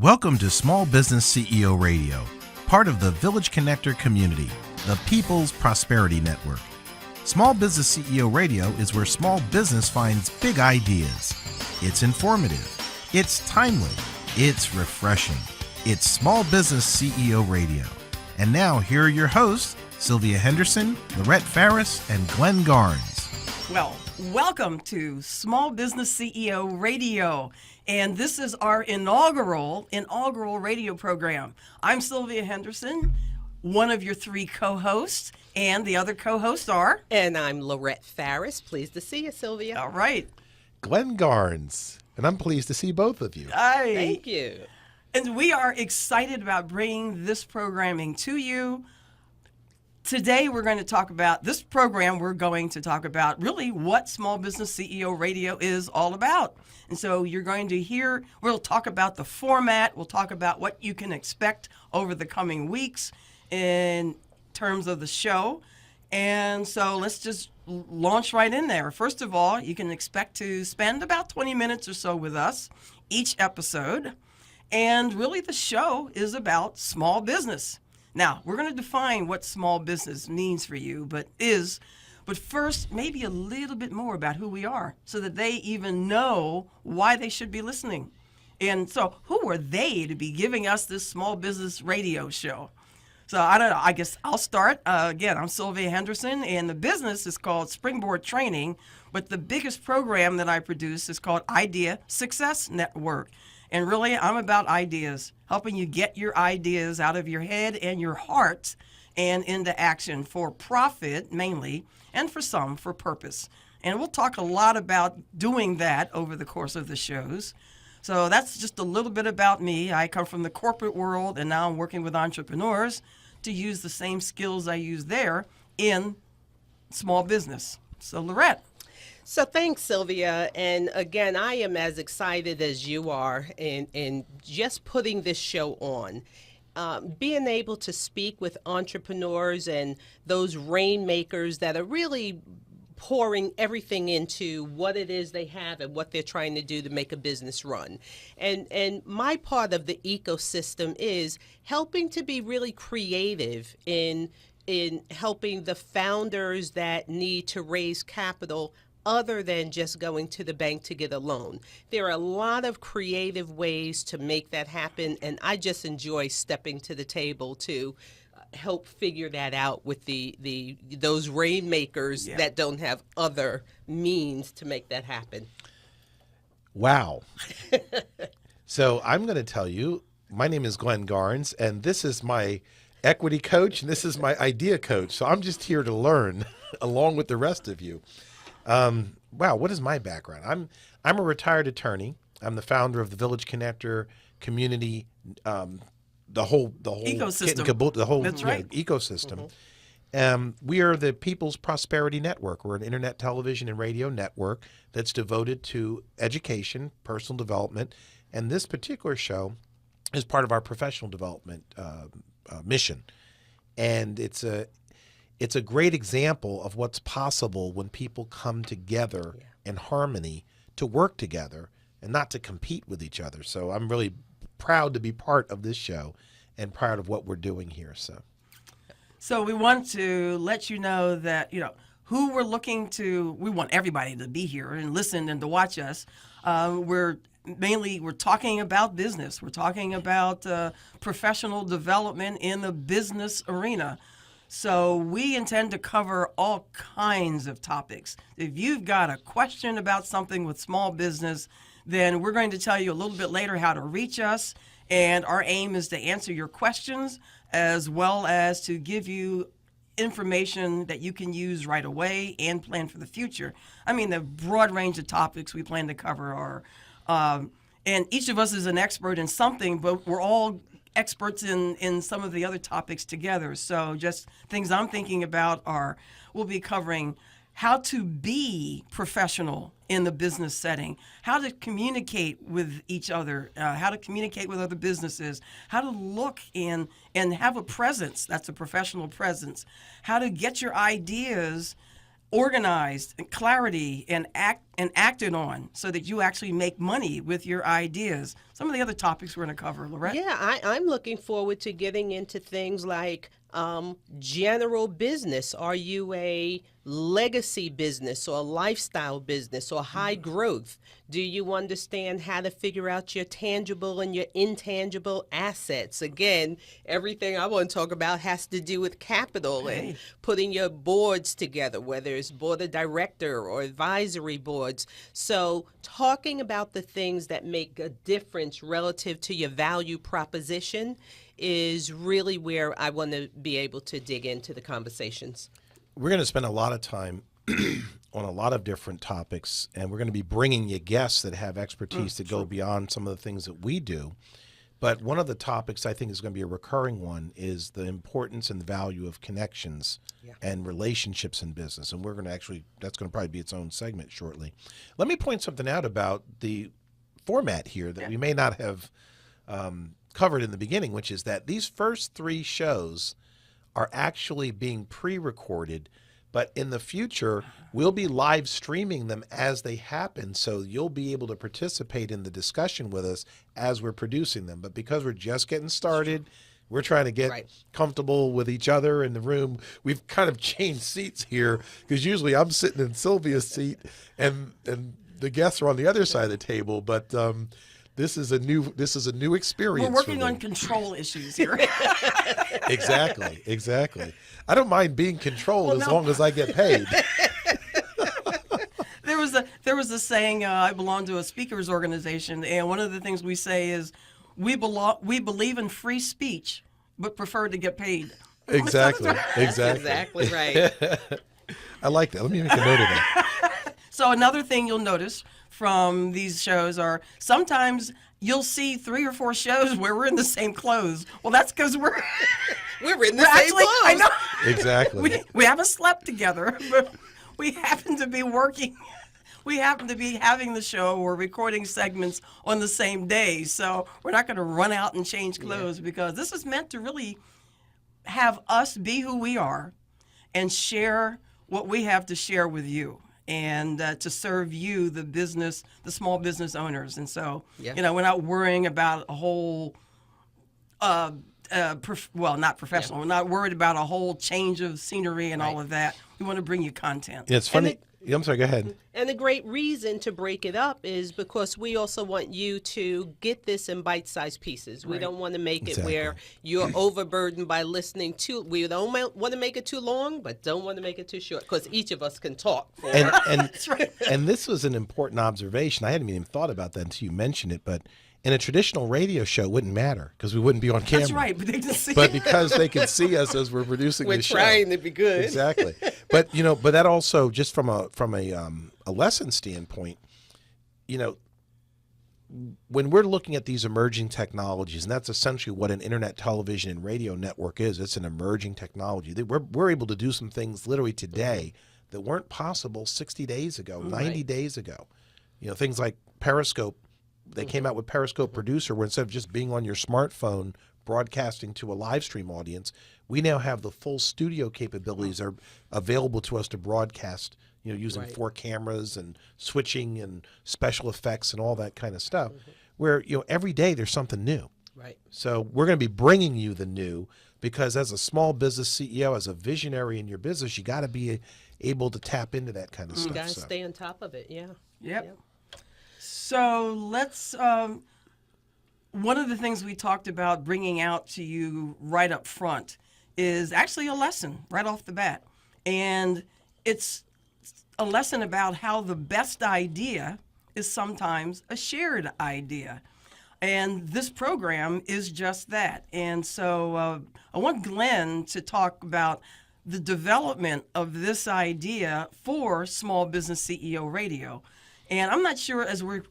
Welcome to Small Business CEO Radio, part of the Village Connector community, the People's Prosperity Network. Small Business CEO Radio is where small business finds big ideas. It's informative, it's timely, it's refreshing. It's Small Business CEO Radio. And now, here are your hosts, Sylvia Henderson, Lorette Farris, and Glenn Garnes. Well, welcome to Small Business CEO Radio. And this is our inaugural radio program. I'm Sylvia Henderson, one of your three co-hosts, and the other co-hosts are... And I'm Lorette Farris. Pleased to see you, Sylvia. All right. Glenn Garnes. And I'm pleased to see both of you. Thank you. And we are excited about bringing this programming to you. Today, we're going to talk about really what Small Business CEO Radio is all about. And so you're going to hear, we'll talk about the format, we'll talk about what you can expect over the coming weeks in terms of the show. And so let's just launch right in there. First of all, you can expect to spend about 20 minutes or so with us each episode. And really the show is about small business. Now, we're going to define what small business means for you, but first, maybe a little bit more about who we are so that they even know why they should be listening. And so who are they to be giving us this small business radio show? So I don't know. I guess I'll start. Again, I'm Sylvia Henderson, and the business is called Springboard Training, but the biggest program that I produce is called Idea Success Network. And really, I'm about ideas, helping you get your ideas out of your head and your heart and into action for profit, mainly, and for some, for purpose. And we'll talk a lot about doing that over the course of the shows. So that's just a little bit about me. I come from the corporate world, and now I'm working with entrepreneurs to use the same skills I use there in small business. So, Lorette. So thanks, Sylvia. And again, I am as excited as you are in just putting this show on. Being able to speak with entrepreneurs and those rainmakers that are really pouring everything into what it is they have and what they're trying to do to make a business run. And my part of the ecosystem is helping to be really creative in helping the founders that need to raise capital other than just going to the bank to get a loan. There are a lot of creative ways to make that happen, and I just enjoy stepping to the table to help figure that out with those rainmakers that don't have other means to make that happen. Wow. So I'm going to tell you, my name is Glenn Garnes, and this is my equity coach, and this is my idea coach. So I'm just here to learn along with the rest of you. Wow, what is my background? I'm a retired attorney. I'm the founder of the Village Connector community, the whole ecosystem. That's right. Ecosystem. Mm-hmm. We are the People's Prosperity Network. We're an internet, television, and radio network that's devoted to education, personal development, and this particular show is part of our professional development mission. And it's a great example of what's possible when people come together in harmony to work together and not to compete with each other. So I'm really proud to be part of this show and proud of what we're doing here. So we want to let you know that, who we're looking to, we want everybody to be here and listen and to watch us. We're talking about business. We're talking about professional development in the business arena. So we intend to cover all kinds of topics. If you've got a question about something with small business, then we're going to tell you a little bit later how to reach us. And our aim is to answer your questions as well as to give you information that you can use right away and plan for the future. I mean, the broad range of topics we plan to cover are, and each of us is an expert in something, but we're all experts in some of the other topics together. So just things I'm thinking about we'll be covering how to be professional in the business setting, how to communicate with each other, how to communicate with other businesses, how to look and have a presence, that's a professional presence, how to get your ideas organized and clarity and acted on so that you actually make money with your ideas. Some of the other topics we're going to cover, Lorette. Yeah, I'm looking forward to getting into things like general business. Are you a legacy business or a lifestyle business or high growth? Do you understand how to figure out your tangible and your intangible assets? Again, everything I want to talk about has to do with capital and putting your boards together, whether it's board of director or advisory boards. So talking about the things that make a difference relative to your value proposition is really where I want to be able to dig into the conversations. We're going to spend a lot of time on a lot of different topics, and we're going to be bringing you guests that have expertise that go beyond some of the things that we do. But one of the topics I think is going to be a recurring one is the importance and the value of connections and relationships in business. And we're going to actually, that's going to probably be its own segment shortly. Let me point something out about the format here that we may not have covered in the beginning, which is that these first 3 shows are actually being pre-recorded, but in the future, we'll be live streaming them as they happen, so you'll be able to participate in the discussion with us as we're producing them. But because we're just getting started, we're trying to get comfortable with each other in the room. We've kind of changed seats here, because usually I'm sitting in Sylvia's seat and the guests are on the other side of the table, but this is a new experience. We're working on control issues here. Exactly. I don't mind being controlled as long as I get paid. There was a saying. I belong to a speakers organization, and one of the things we say is we believe in free speech, but prefer to get paid. Exactly. Exactly right. I like that. Let me make a note of that. So another thing you'll notice from these shows are sometimes you'll see 3 or 4 shows where we're in the same clothes. Well, that's because we're in the same clothes. I know. Exactly. We haven't slept together, but we happen to be working. We happen to be having the show or recording segments on the same day. So we're not going to run out and change clothes because this is meant to really have us be who we are and share what we have to share with you. And to serve you, the small business owners. And so, we're not worrying about a whole, not professional. We're not worried about a whole change of scenery and all of that. We want to bring you content. Yeah, it's funny. I'm sorry, go ahead. And the great reason to break it up is because we also want you to get this in bite-sized pieces. We don't want to make it where you're overburdened by listening to. We don't want to make it too long, but don't want to make it too short because each of us can talk. And That's right. And this was an important observation. I hadn't even thought about that until you mentioned it, but in a traditional radio show, it wouldn't matter because we wouldn't be on camera. That's right, but they can see. But because they can see us as we're producing the show. We're trying to be good. Exactly. But but that also, just from a lesson standpoint, when we're looking at these emerging technologies, and that's essentially what an internet television and radio network is. It's an emerging technology. We're able to do some things literally today that weren't possible 60 days ago, 90 days ago. Things like Periscope. They came out with Periscope Producer, where instead of just being on your smartphone broadcasting to a live stream audience, we now have the full studio capabilities are available to us to broadcast, using 4 cameras and switching and special effects and all that kind of stuff, where, every day there's something new. Right. So we're going to be bringing you the new, because as a small business CEO, as a visionary in your business, you got to be able to tap into that kind of stuff. You got to stay on top of it, Yep. So let's, one of the things we talked about bringing out to you right up front is actually a lesson right off the bat. And it's a lesson about how the best idea is sometimes a shared idea. And this program is just that. And so I want Glenn to talk about the development of this idea for Small Business CEO Radio. And I'm not sure, as we're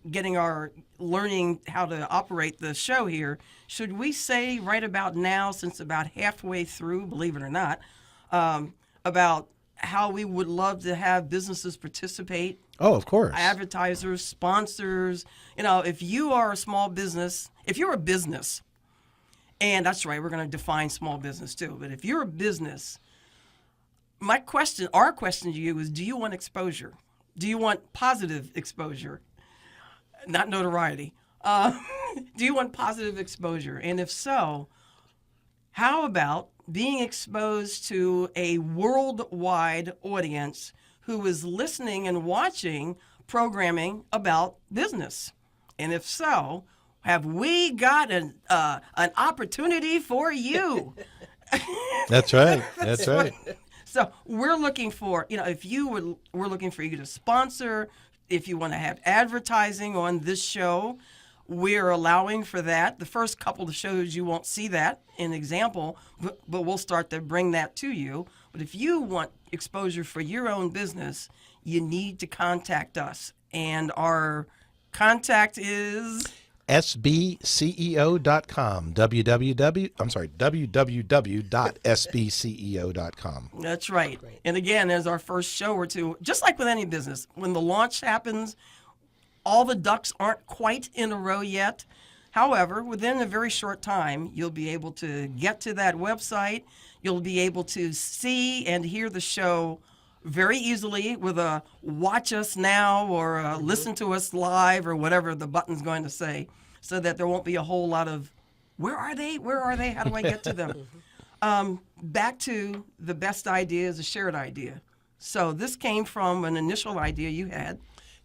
learning how to operate the show here, should we say right about now, since about halfway through, believe it or not, about how we would love to have businesses participate? Oh, of course. Advertisers, sponsors. If you are a small business, if you're a business, and that's right, we're going to define small business too, but if you're a business, our question to you is, do you want exposure? Do you want positive exposure? Not notoriety. Do you want positive exposure? And if so, how about being exposed to a worldwide audience who is listening and watching programming about business? And if so, have we got an opportunity for you? That's right. That's right. So we're looking for, we're looking for you to sponsor. If you want to have advertising on this show, we're allowing for that. The first couple of shows you won't see that in example, but we'll start to bring that to you. But if you want exposure for your own business, you need to contact us. And our contact is sbceo.com. www.sbceo.com. That's right. And again, as our first show or two, just like with any business, when the launch happens, all the ducks aren't quite in a row yet. However, within a very short time, you'll be able to get to that website. You'll be able to see and hear the show very easily with a watch us now or a listen to us live or whatever the button's going to say, so that there won't be a whole lot of, where are they? Where are they? How do I get to them? Back to the best idea is a shared idea. So this came from an initial idea you had.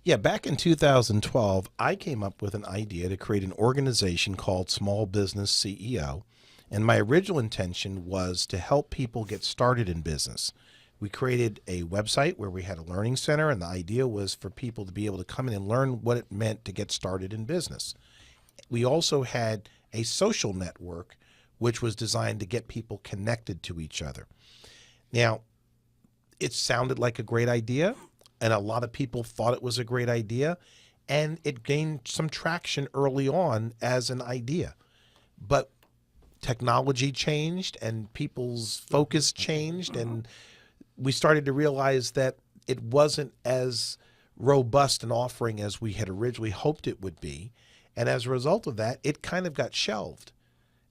Yeah, back in 2012, I came up with an idea to create an organization called Small Business CEO. And my original intention was to help people get started in business. We created a website where we had a learning center, and the idea was for people to be able to come in and learn what it meant to get started in business. We also had a social network, which was designed to get people connected to each other. Now, it sounded like a great idea, and a lot of people thought it was a great idea, and it gained some traction early on as an idea. But technology changed, and people's focus changed, and we started to realize that it wasn't as robust an offering as we had originally hoped it would be. And as a result of that, it kind of got shelved.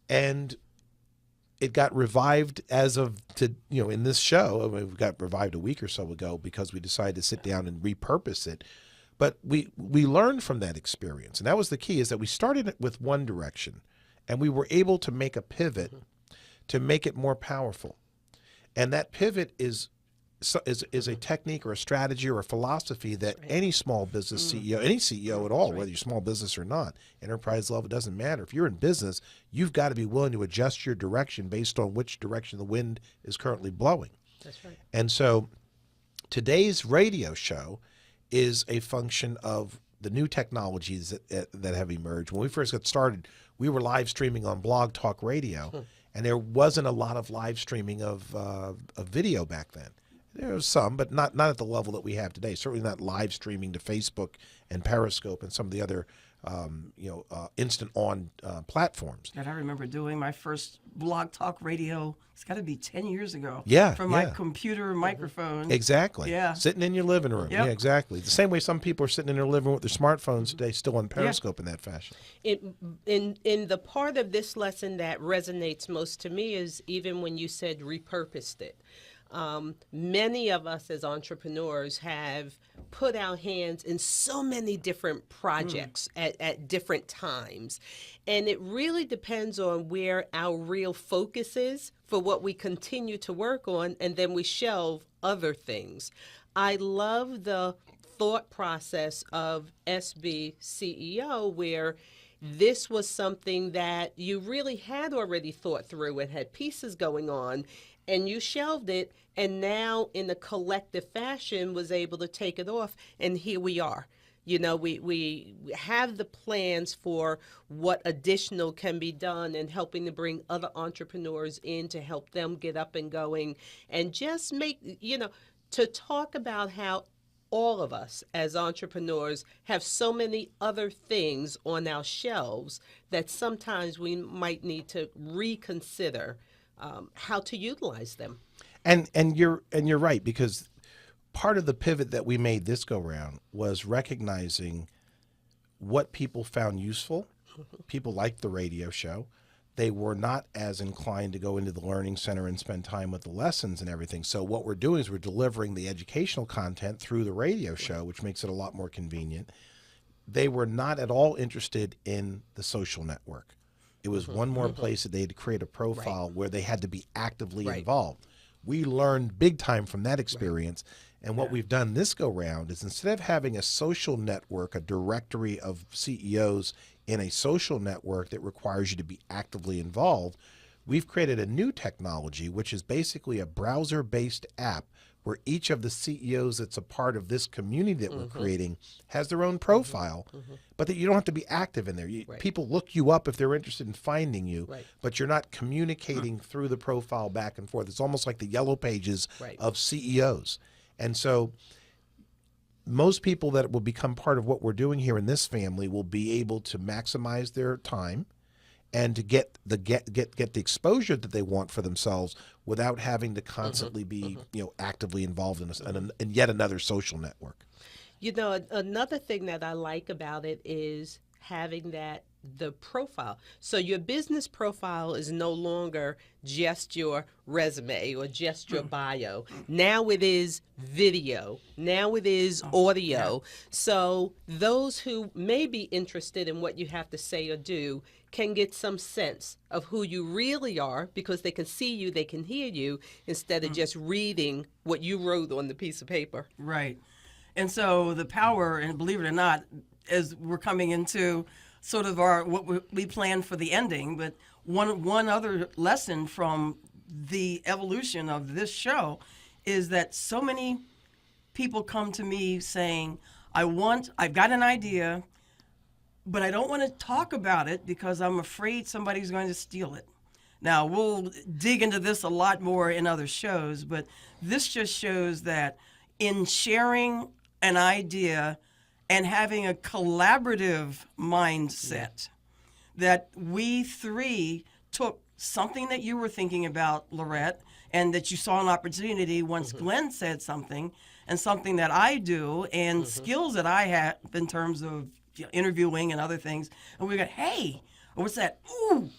And it got revived in this show. It got revived a week or so ago because we decided to sit down and repurpose it. But we learned from that experience. And that was the key, is that we started it with one direction, and we were able to make a pivot to make it more powerful. And that pivot is a technique or a strategy or a philosophy that any small business CEO, any CEO at all, whether you're small business or not, enterprise level, it doesn't matter. If you're in business, you've got to be willing to adjust your direction based on which direction the wind is currently blowing. That's right. And so today's radio show is a function of the new technologies that have emerged. When we first got started, we were live streaming on Blog Talk Radio, and there wasn't a lot of live streaming of video back then. There was some, but not at the level that we have today. Certainly not live streaming to Facebook and Periscope and some of the other instant on platforms. And I remember doing my first Blog Talk Radio. It's got to be 10 years ago. Yeah, from my computer microphone. Exactly. Yeah. Sitting in your living room. Yep. Yeah, exactly. The same way some people are sitting in their living room with their smartphones today, still on Periscope in that fashion. In the part of this lesson that resonates most to me is even when you said repurposed it. Many of us as entrepreneurs have put our hands in so many different projects at different times. And it really depends on where our real focus is for what we continue to work on, and then we shelve other things. I love the thought process of SBCEO, where this was something that you really had already thought through and had pieces going on, and you shelved it, and now in a collective fashion was able to take it off, and here we are. You know, we have the plans for what additional can be done and helping to bring other entrepreneurs in to help them get up and going, and just make, to talk about how all of us as entrepreneurs have so many other things on our shelves that sometimes we might need to reconsider how to utilize them. And you're right, because part of the pivot that we made this go round was recognizing what people found useful. People liked the radio show. they were not as inclined to go into the learning center and spend time with the lessons and everything. So what we're doing is we're delivering the educational content through the radio show, which makes it a lot more convenient. They were not at all interested in the social network. It was one more place that they had to create a profile where they had to be actively involved. We learned big time from that experience. And what we've done this go round is, instead of having a social network, a directory of CEOs in a social network that requires you to be actively involved, we've created a new technology, which is basically a browser-based app where each of the CEOs that's a part of this community that we're creating has their own profile, but that you don't have to be active in there. People look you up if they're interested in finding you, but you're not communicating through the profile back and forth. It's almost like the yellow pages of CEOs. And so most people that will become part of what we're doing here in this family will be able to maximize their time and to get the exposure that they want for themselves without having to constantly be actively involved in yet another social network. You know, another thing that I like about it is having the profile. So your business profile is no longer just your resume or just your bio. Now it is video. Now it is audio. So those who may be interested in what you have to say or do can get some sense of who you really are, because they can see you, they can hear you, instead of just reading what you wrote on the piece of paper. Right. And so the power, and believe it or not, as we're coming into sort of what we planned for the ending, but one other lesson from the evolution of this show is that so many people come to me saying, I've got an idea, but I don't want to talk about it because I'm afraid somebody's going to steal it. Now, we'll dig into this a lot more in other shows, but this just shows that in sharing an idea and having a collaborative mindset, that we three took something that you were thinking about, Lorette, and that you saw an opportunity once Glenn said something, and something that I do, and skills that I have in terms of interviewing and other things, and we got, hey, what's that? Ooh,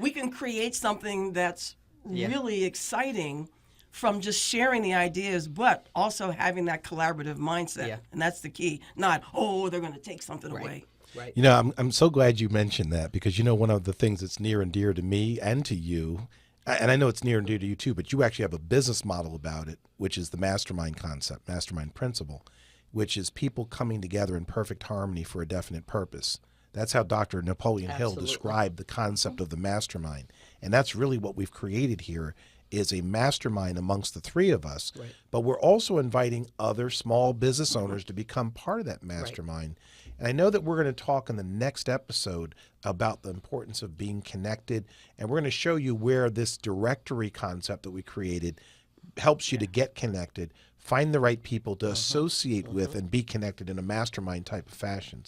we can create something that's really exciting from just sharing the ideas, but also having that collaborative mindset. And that's the key. Not, they're going to take something away. Right. You know, I'm so glad you mentioned that, because, you know, one of the things that's near and dear to me and to you, and I know it's near and dear to you too, but you actually have a business model about it, which is the mastermind concept, mastermind principle, which is people coming together in perfect harmony for a definite purpose. That's how Dr. Napoleon Hill described the concept of the mastermind. And that's really what we've created here, is a mastermind amongst the three of us. But we're also inviting other small business owners to become part of that mastermind. And I know that we're going to talk in the next episode about the importance of being connected. And we're going to show you where this directory concept that we created helps you to get connected, find the right people to associate with, and be connected in a mastermind type of fashion.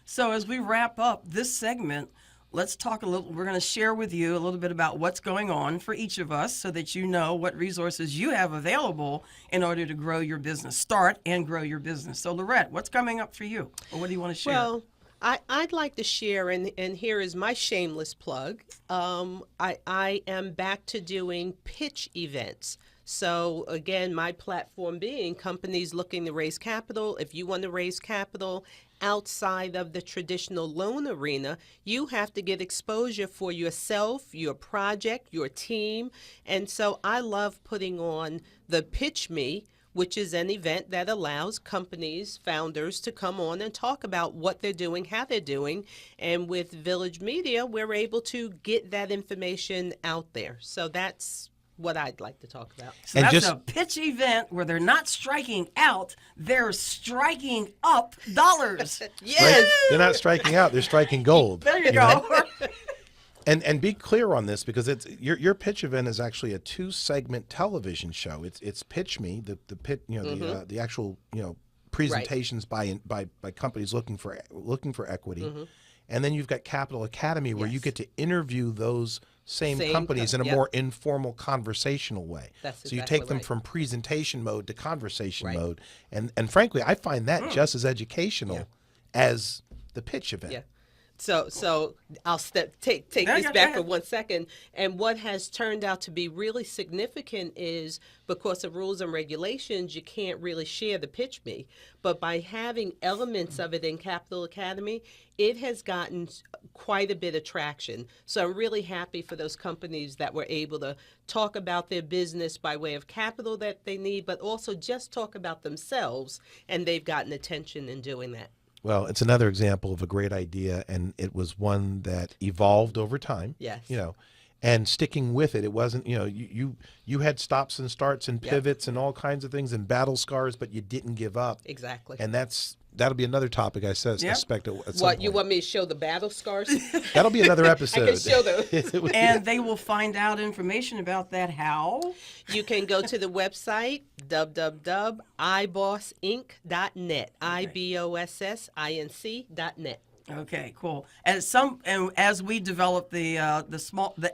So as we wrap up this segment, let's talk a little. We're going to share with you a little bit about what's going on for each of us, so that you know what resources you have available in order to grow your business, start and grow your business. So Lorette, what's coming up for you? Or what do you want to share? Well, I'd like to share, and here is my shameless plug. I am back to doing pitch events. So again, my platform being companies looking to raise capital. If you want to raise capital outside of the traditional loan arena, you have to get exposure for yourself, your project, your team. And so I love putting on the Pitch Me, which is an event that allows companies, founders to come on and talk about what they're doing, how they're doing. And with Village Media, we're able to get that information out there. So that's what I'd like to talk about. So that's a pitch event where they're not striking out, they're striking up dollars. Yes. Right? They're not striking out, they're striking gold. There you go. And be clear on this, because it's your pitch event is actually a 2-segment television show. It's Pitch Me, the the actual presentations by companies looking for equity, and then you've got Capital Academy, where you get to interview those same companies in a more informal, conversational way. So you take them from presentation mode to conversation mode, and frankly, I find that just as educational as the pitch event. So I'll take Yeah, this go back for ahead. 1 second. And what has turned out to be really significant is because of rules and regulations, you can't really share the pitch me. But by having elements of it in Capital Academy, it has gotten quite a bit of traction. So I'm really happy for those companies that were able to talk about their business by way of capital that they need, but also just talk about themselves, and they've gotten attention in doing that. Well, it's another example of a great idea, and it was one that evolved over time. Yes. And sticking with it. It wasn't, you had stops and starts and Yep. pivots and all kinds of things and battle scars, but you didn't give up. Exactly. And that'll be another topic I suspect at some What, you point. want me to show the battle scars? That'll be another I episode. can show them. And they will find out information about that how? You can go to the website, www.ibossinc.net, IBOSSINC.net. Okay, cool. As we develop the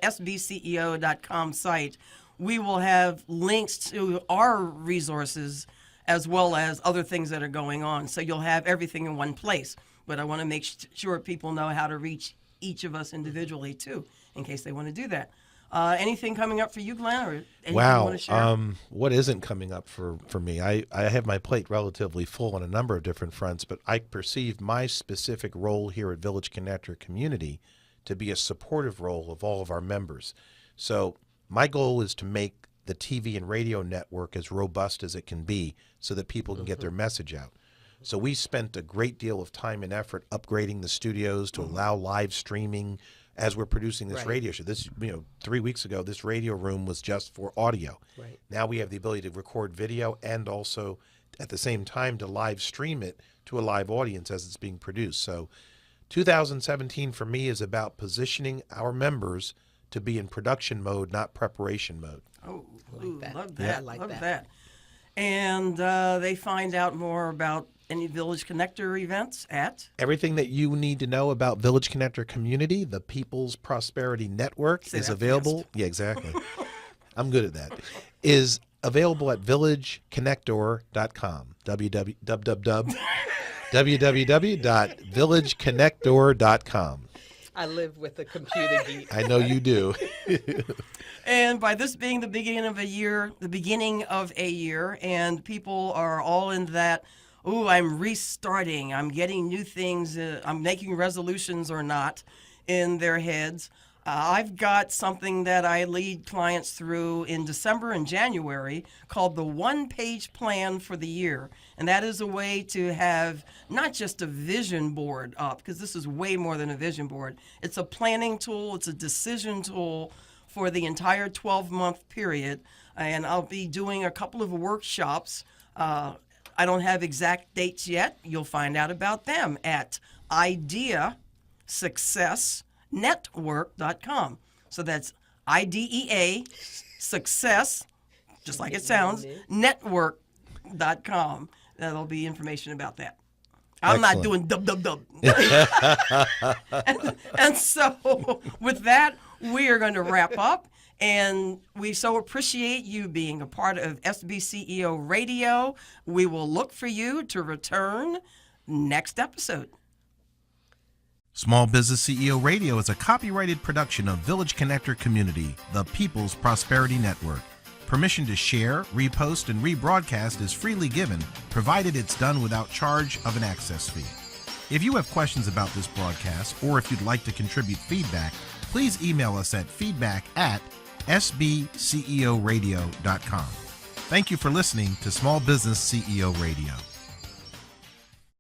sbceo.com site, we will have links to our resources as well as other things that are going on. So you'll have everything in one place. But I want to make sure people know how to reach each of us individually too, in case they want to do that. Anything coming up for you, Glenn, or anything you Wow. want to share? What isn't coming up for me? I have my plate relatively full on a number of different fronts, but I perceive my specific role here at Village Connector Community to be a supportive role of all of our members. So my goal is to make the TV and radio network as robust as it can be so that people can get their message out. So we spent a great deal of time and effort upgrading the studios to allow live streaming as we're producing this Right. radio show. 3 weeks ago, this radio room was just for audio. Right. Now we have the ability to record video and also at the same time to live stream it to a live audience as it's being produced. So 2017 for me is about positioning our members to be in production mode, not preparation mode. Oh, like ooh, that. love Yeah, that. I like love that. that. And they find out more about any Village Connector events at? Everything that you need to know about Village Connector Community, the People's Prosperity Network, Say is that available. fast. Yeah, exactly. I'm good at that. Is available at villageconnector.com. www.villageconnector.com. I live with a computer geek. I know you do. And by this being the beginning of a year, and people are all in that, oh, I'm restarting, I'm getting new things, I'm making resolutions or not in their heads. I've got something that I lead clients through in December and January called the one-page plan for the year. And that is a way to have not just a vision board up, because this is way more than a vision board. It's a planning tool, it's a decision tool for the entire 12-month period. And I'll be doing a couple of workshops. I don't have exact dates yet. You'll find out about them at ideasuccessnetwork.com. So that's IDEA success, just like it sounds, network.com. That'll be information about that. I'm not doing dub. and so with that, we are going to wrap up. And we so appreciate you being a part of SBCEO Radio. We will look for you to return next episode. Small Business CEO Radio is a copyrighted production of Village Connector Community, the People's Prosperity Network. Permission to share, repost, and rebroadcast is freely given, provided it's done without charge of an access fee. If you have questions about this broadcast, or if you'd like to contribute feedback, please email us at feedback@sbceoradio.com. Thank you for listening to Small Business CEO Radio.